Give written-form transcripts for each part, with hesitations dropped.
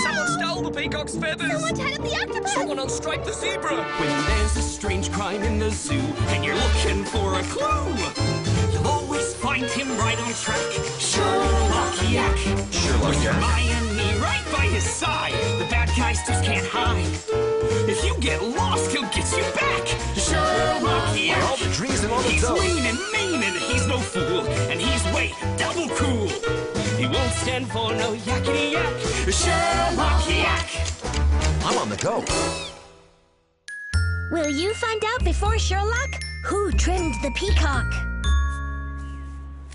Someone stole the peacock's feathers! Someone tied up the octopus! Someone unstriped the zebra! When there's a strange crime in the zoo and you're looking for a clue, you'll always find him right on track. Sherlock Yack. Sherlock Yack. Hermione right by his side. The bad guys just can't hide. If you get lost, he'll get you back. Sherlock Yack. All the trees and all the He's dough. lean and mean and he's no fool. And he's way double cool. He won't stand for no yakety yak. Sherlock Yack. I'm on the go. Will you find out before Sherlock who trimmed the peacock?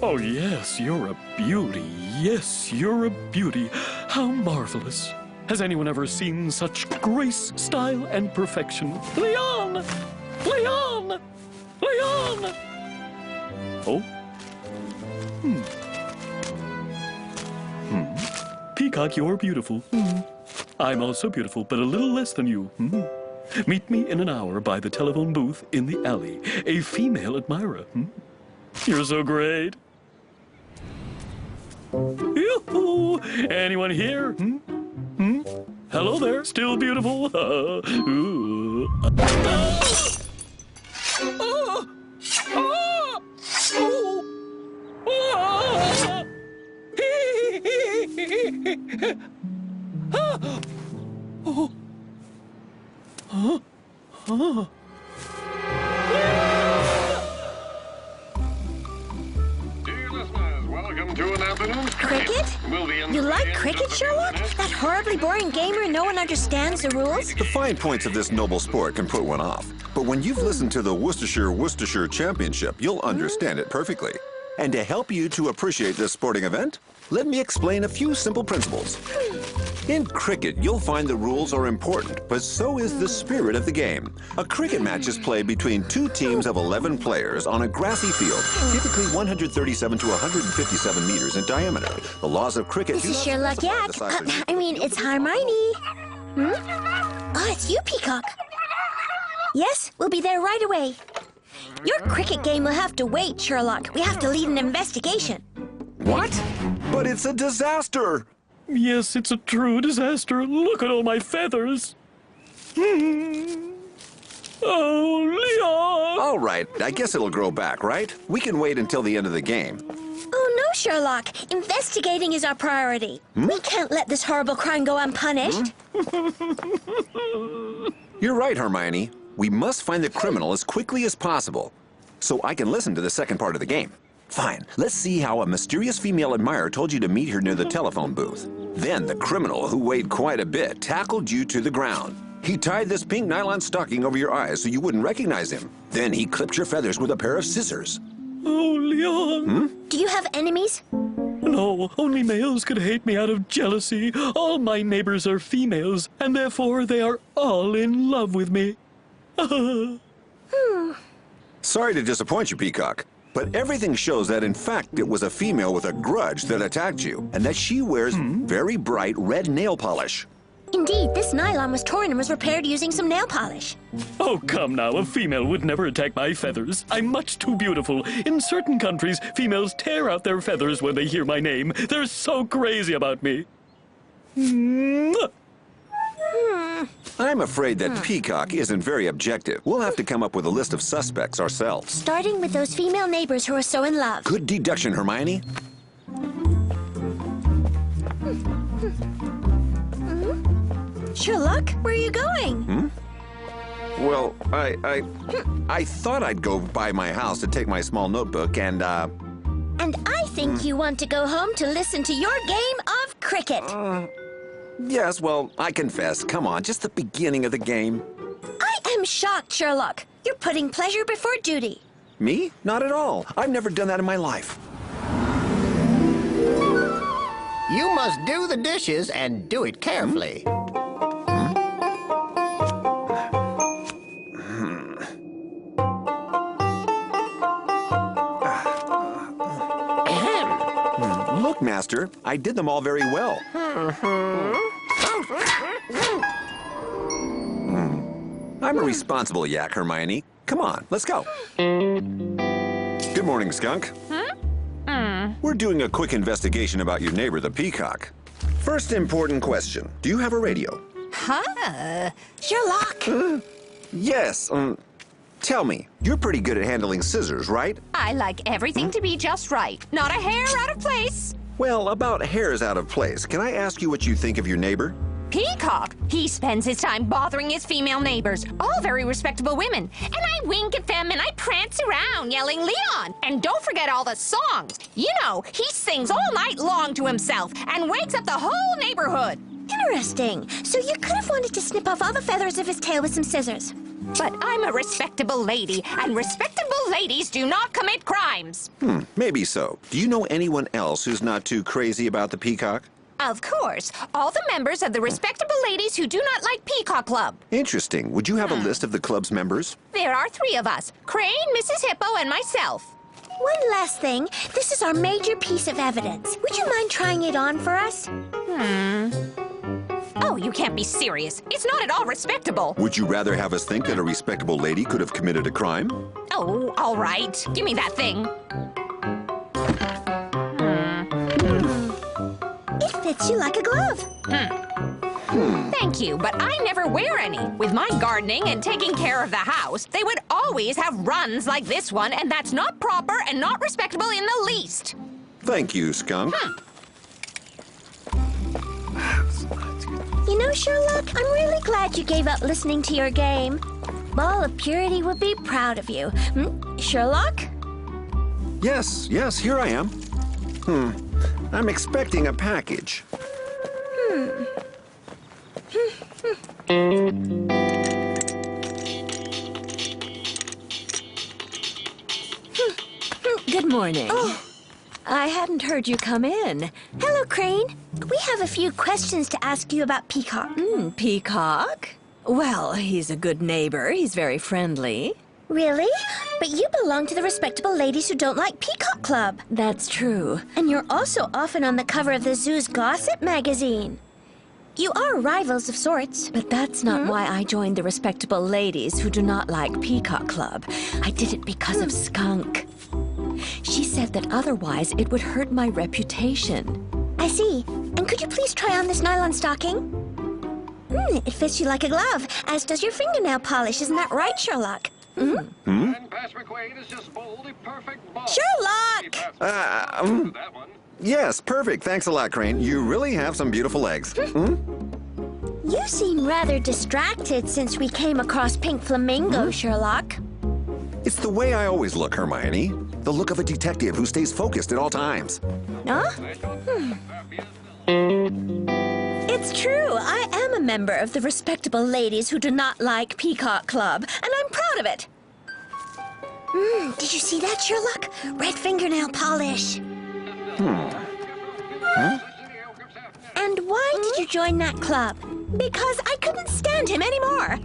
Oh, yes, you're a beauty. Yes, you're a beauty. How marvelous. Has anyone ever seen such grace, style, and perfection? Leon! Leon! Leon! Oh? Peacock, you're beautiful. I'm also beautiful, but a little less than you. Meet me in an hour by the telephone booth in the alley. A female admirer. You're so great. Yoo-hoo! Anyone here? Hello there, still beautiful? Ooh. Dear listeners, welcome to an afternoon's Cricket? You like cricket, Sherlock? That horribly boring game where no one understands the rules? The fine points of this noble sport can put one off. But when you've listened to the Worcestershire Championship, you'll understand it perfectly. And to help you to appreciate this sporting event, let me explain a few simple principles. In cricket, you'll find the rules are important, but so is the spirit of the game. A cricket match is played between two teams of 11 players on a grassy field, typically 137 to 157 meters in diameter. The laws of cricket... This is Sherlock Yack. It's Hermione. Oh, it's you, Peacock. Yes, we'll be there right away. Your cricket game will have to wait, Sherlock. We have to lead an investigation. What? But it's a disaster! Yes, it's a true disaster. Look at all my feathers. Oh, Leon! All right, I guess it'll grow back, right? We can wait until the end of the game. Oh, no, Sherlock. Investigating is our priority. We can't let this horrible crime go unpunished. You're right, Hermione. We must find the criminal as quickly as possible, so I can listen to the second part of the game. Fine, let's see how a mysterious female admirer told you to meet her near the telephone booth. Then the criminal, who weighed quite a bit, tackled you to the ground. He tied this pink nylon stocking over your eyes so you wouldn't recognize him. Then he clipped your feathers with a pair of scissors. Oh, Leon. Do you have enemies? No, only males could hate me out of jealousy. All my neighbors are females, and therefore they are all in love with me. Sorry to disappoint you, Peacock, but everything shows that, in fact, it was a female with a grudge that attacked you, and that she wears very bright red nail polish. Indeed, this nylon was torn and was repaired using some nail polish. Oh, come now, a female would never attack my feathers. I'm much too beautiful. In certain countries, females tear out their feathers when they hear my name. They're so crazy about me. I'm afraid that Peacock isn't very objective. We'll have to come up with a list of suspects ourselves. Starting with those female neighbors who are so in love. Good deduction, Hermione. Sherlock, where are you going? Well, I thought I'd go by my house to take my small notebook and, And I think you want to go home to listen to your game of cricket. Yes, well, I confess. Come on, just the beginning of the game. I am shocked, Sherlock. You're putting pleasure before duty. Me? Not at all. I've never done that in my life. You must do the dishes and do it carefully. Look, Master, I did them all very well. I'm a responsible yak, Hermione. Come on, let's go. Good morning, Skunk. We're doing a quick investigation about your neighbor, the Peacock. First important question. Do you have a radio? Huh? Sherlock! Yes. Tell me, you're pretty good at handling scissors, right? I like everything to be just right. Not a hair out of place. Well, about hairs out of place, can I ask you what you think of your neighbor? Peacock. He spends his time bothering his female neighbors, all very respectable women. And I wink at them and I prance around yelling Leon. And don't forget all the songs. You know, he sings all night long to himself and wakes up the whole neighborhood. Interesting. So you could have wanted to snip off all the feathers of his tail with some scissors. But I'm a respectable lady, and respectable ladies do not commit crimes. Maybe so. Do you know anyone else who's not too crazy about the peacock? Of course, all the members of the respectable ladies who do not like Peacock Club. Interesting. Would you have a list of the club's members? There are 3 of us, Crane, Mrs. Hippo, and myself. One last thing. This is our major piece of evidence. Would you mind trying it on for us? Oh, you can't be serious. It's not at all respectable. Would you rather have us think that a respectable lady could have committed a crime? Oh, all right. Give me that thing. It fits you like a glove. Thank you, but I never wear any. With my gardening and taking care of the house, they would always have runs like this one, and that's not proper and not respectable in the least. Thank you, Skunk. You know, Sherlock, I'm really glad you gave up listening to your game. Ball of Purity would be proud of you. Sherlock? Yes, here I am. I'm expecting a package. Good morning. Oh. I hadn't heard you come in. Hello, Crane. We have a few questions to ask you about Peacock. Peacock? Well, he's a good neighbor. He's very friendly. Really? But you belong to the respectable ladies who don't like Peacock Club. That's true. And you're also often on the cover of the zoo's gossip magazine. You are rivals of sorts. But that's not why I joined the respectable ladies who do not like Peacock Club. I did it because of Skunk. She said that otherwise it would hurt my reputation. I see. And could you please try on this nylon stocking? It fits you like a glove, as does your fingernail polish. Isn't that right, Sherlock? And Pass McQuaid is just bowled a perfect ball. Sherlock! That one. Yes, perfect. Thanks a lot, Crane. You really have some beautiful legs. You seem rather distracted since we came across Pink Flamingo, Sherlock. It's the way I always look, Hermione. The look of a detective who stays focused at all times. Huh? It's true. I am a member of the respectable ladies who do not like Peacock Club, and I'm proud of it. Did you see that, Sherlock? Red fingernail polish. And why did you join that club? Because I couldn't stand him anymore.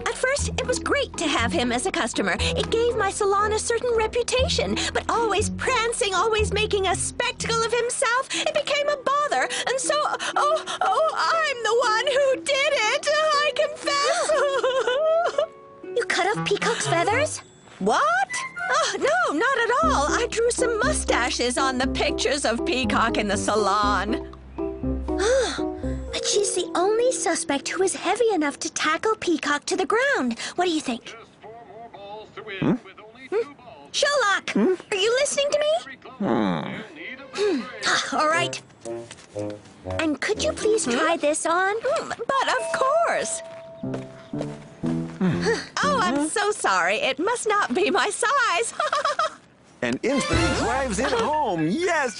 At first, it was great to have him as a customer. It gave my salon a certain reputation. But always prancing, always making a spectacle of himself, it became a bother. And so, I'm the one who did it. I confess. You cut off Peacock's feathers? What? Oh, no, not at all. I drew some mustaches on the pictures of Peacock in the salon. But she's the only suspect who is heavy enough to tackle Peacock to the ground. What do you think? Just 4 more balls to win with only 2 balls. Sherlock, are you listening to me? Very close. You need a victory. All right. And could you please try this on? But of course. Oh, I'm so sorry. It must not be my size. And instantly drives it home. Yes!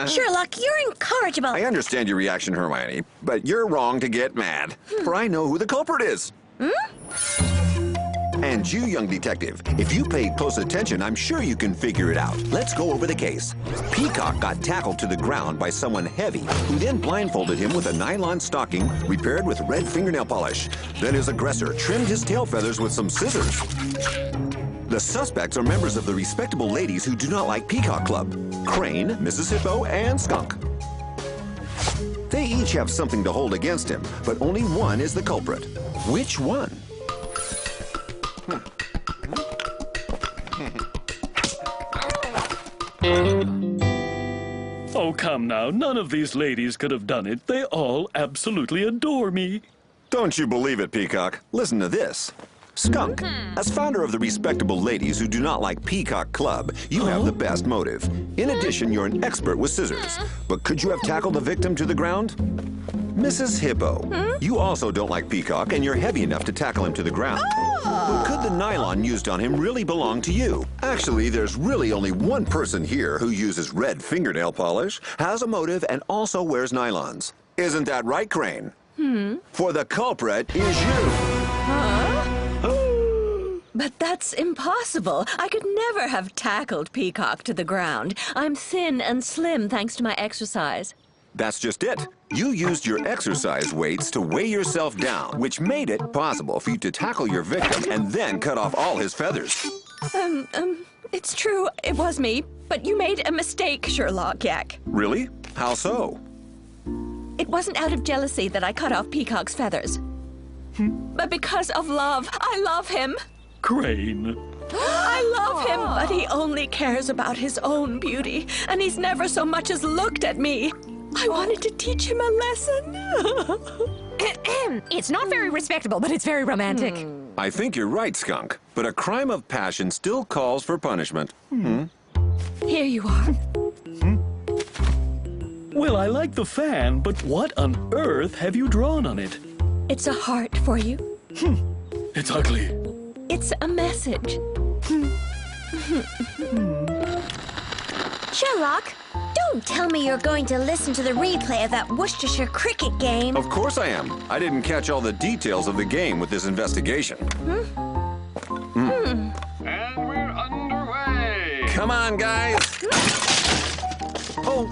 Sherlock, you're incorrigible. I understand your reaction, Hermione, but you're wrong to get mad. For I know who the culprit is. And you, young detective, if you pay close attention, I'm sure you can figure it out. Let's go over the case. Peacock got tackled to the ground by someone heavy, who then blindfolded him with a nylon stocking repaired with red fingernail polish. Then his aggressor trimmed his tail feathers with some scissors. The suspects are members of the respectable ladies who do not like Peacock Club: Crane, Mrs. Hippo, and Skunk. They each have something to hold against him, but only one is the culprit. Which one? Oh, come now. None of these ladies could have done it. They all absolutely adore me. Don't you believe it, Peacock? Listen to this. Skunk, as founder of the respectable ladies who do not like Peacock Club, you have the best motive. In addition, you're an expert with scissors. But could you have tackled the victim to the ground? Mrs. Hippo, you also don't like Peacock, and you're heavy enough to tackle him to the ground. But could the nylon used on him really belong to you? Actually, there's really only one person here who uses red fingernail polish, has a motive, and also wears nylons. Isn't that right, Crane? For the culprit is you. But that's impossible. I could never have tackled Peacock to the ground. I'm thin and slim thanks to my exercise. That's just it. You used your exercise weights to weigh yourself down, which made it possible for you to tackle your victim and then cut off all his feathers. It's true, it was me. But you made a mistake, Sherlock Yack. Really? How so? It wasn't out of jealousy that I cut off Peacock's feathers. But because of love. I love him. Crane. I love him, but he only cares about his own beauty. And he's never so much as looked at me. I wanted to teach him a lesson. It's not very respectable, but it's very romantic. I think you're right, Skunk. But a crime of passion still calls for punishment. Here you are. Well, I like the fan, but what on earth have you drawn on it? It's a heart for you. It's ugly. It's a message. Sherlock, don't tell me you're going to listen to the replay of that Worcestershire cricket game. Of course I am. I didn't catch all the details of the game with this investigation. And we're underway. Come on, guys. Oh.